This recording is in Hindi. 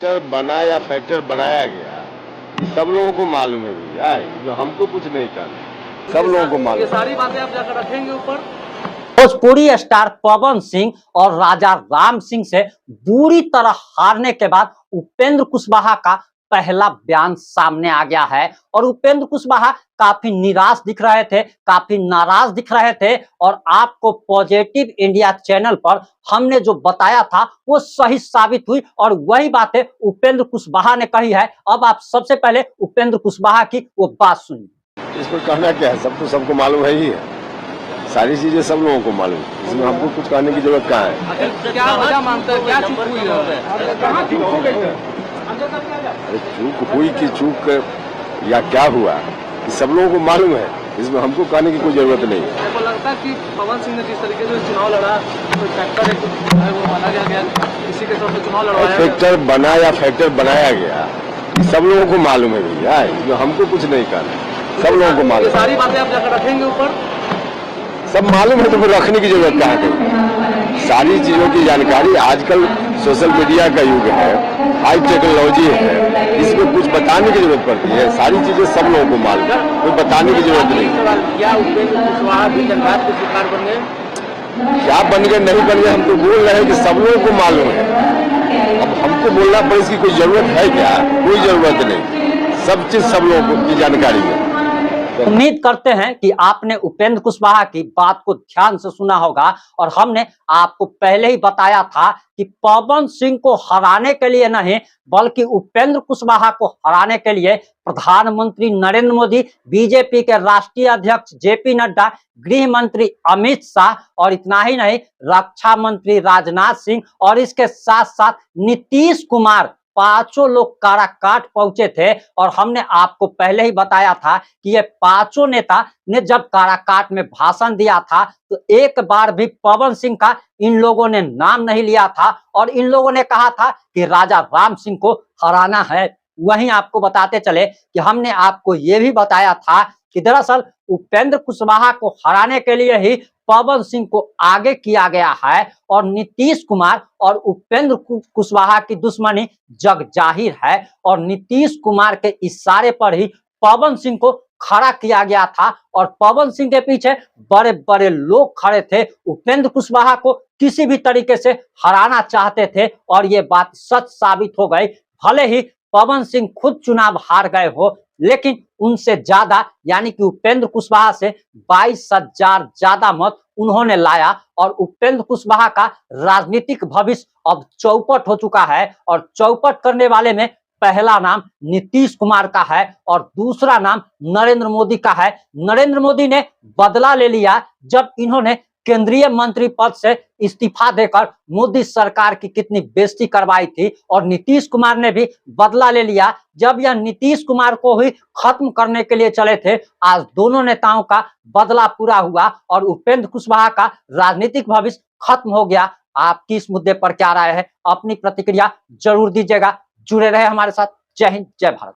फैक्टर बना या फैक्टर बनाया गया, ये सब लोगों को मालूम है भैया, जो हमको कुछ नहीं करना, सब लोगों को मालूम। ये सारी बातें आप जाकर रखेंगे ऊपर। भोजपुरी स्टार पवन सिंह और राजा राम सिंह से बुरी तरह हारने के बाद उपेंद्र कुशवाहा का पहला बयान सामने आ गया है और उपेंद्र कुशवाहा काफी निराश दिख रहे थे, काफी नाराज दिख रहे थे और आपको पॉजिटिव इंडिया चैनल पर हमने जो बताया था वो सही साबित हुई और वही बातें उपेंद्र कुशवाहा ने कही है। अब आप सबसे पहले उपेंद्र कुशवाहा की वो बात सुनिए। इस पर कहना क्या है, सब तो सबको मालूम है ही है, सारी चीजें सब लोगों को मालूम है, इसमें हमको कुछ कहने की जरूरत कहाँ है। क्या वजह मानते हैं, क्या चूक हुई है? अरे चूक हुई कि चूक या क्या हुआ, ये सब लोगों को मालूम है, इसमें हमको कहने की कोई जरूरत नहीं है। आपको लगता है कि पवन सिंह ने जिस तरीके से चुनाव लड़ा, तो फैक्टर वो माना गया, किसी के तौर पर चुनाव लड़वाया फैक्टर बना या फैक्टर बनाया गया, ये सब लोगों को मालूम है भैया, जो हमको कुछ नहीं करना, सब लोगों को मालूम। ये सारी बातें आप जाकर रखेंगे ऊपर। सब मालूम है तो फिर रखने की जरूरत कहाँ है। सारी चीजों की जानकारी, आजकल सोशल मीडिया का युग है, हाई टेक्नोलॉजी है, इसमें कुछ बताने की जरूरत पड़ती है, सारी चीजें सब लोगों को मालूम है, कोई बताने की जरूरत नहीं। क्या उपेंद्र कुशवाहा भी जंगलात के शिकार बन गए? क्या बन गए नहीं बन गए, हम तो बोल रहे हैं कि सब लोगों को मालूम है। अब हमको बोलना पड़े इसकी कोई जरूरत है क्या? कोई जरूरत नहीं, सब चीज सब लोगों की जानकारी है। उम्मीद करते हैं कि आपने उपेंद्र कुशवाहा की बात को ध्यान से सुना होगा और हमने आपको पहले ही बताया था कि पवन सिंह को हराने के लिए नहीं बल्कि उपेंद्र कुशवाहा को हराने के लिए प्रधानमंत्री नरेंद्र मोदी, बीजेपी के राष्ट्रीय अध्यक्ष जेपी नड्डा, गृह मंत्री अमित शाह और इतना ही नहीं रक्षा मंत्री राजनाथ सिंह और इसके साथ साथ नीतीश कुमार, पांचों लोग काराकाट पहुंचे थे और हमने आपको पहले ही बताया था कि ये पांचों नेता ने जब काराकाट में भाषण दिया था तो एक बार भी पवन सिंह का इन लोगों ने नाम नहीं लिया था और इन लोगों ने कहा था कि राजा राम सिंह को हराना है। वहीं आपको बताते चले कि हमने आपको ये भी बताया था कि दरअसल उपेंद्र कुशवाहा को हराने के लिए ही पवन सिंह को आगे किया गया है और नीतीश कुमार और उपेंद्र कुशवाहा की दुश्मनी जग जाहिर है और नीतीश कुमार के इशारे पर ही पवन सिंह को खड़ा किया गया था और पवन सिंह के पीछे बड़े बड़े लोग खड़े थे, उपेंद्र कुशवाहा को किसी भी तरीके से हराना चाहते थे और ये बात सच साबित हो गई। भले ही पवन सिंह खुद चुनाव हार गए हो लेकिन उनसे ज्यादा यानी कि उपेंद्र कुशवाहा से 22,000 ज्यादा मत उन्होंने लाया और उपेंद्र कुशवाहा का राजनीतिक भविष्य अब चौपट हो चुका है और चौपट करने वाले में पहला नाम नीतीश कुमार का है और दूसरा नाम नरेंद्र मोदी का है। नरेंद्र मोदी ने बदला ले लिया जब इन्होंने केंद्रीय मंत्री पद से इस्तीफा देकर मोदी सरकार की कितनी बेइज्जती करवाई थी और नीतीश कुमार ने भी बदला ले लिया जब यह नीतीश कुमार को ही खत्म करने के लिए चले थे। आज दोनों नेताओं का बदला पूरा हुआ और उपेंद्र कुशवाहा का राजनीतिक भविष्य खत्म हो गया। आपकी इस मुद्दे पर क्या राय है? अपनी प्रतिक्रिया जरूर दीजिएगा। जुड़े रहे हमारे साथ। जय हिंद, जय भारत।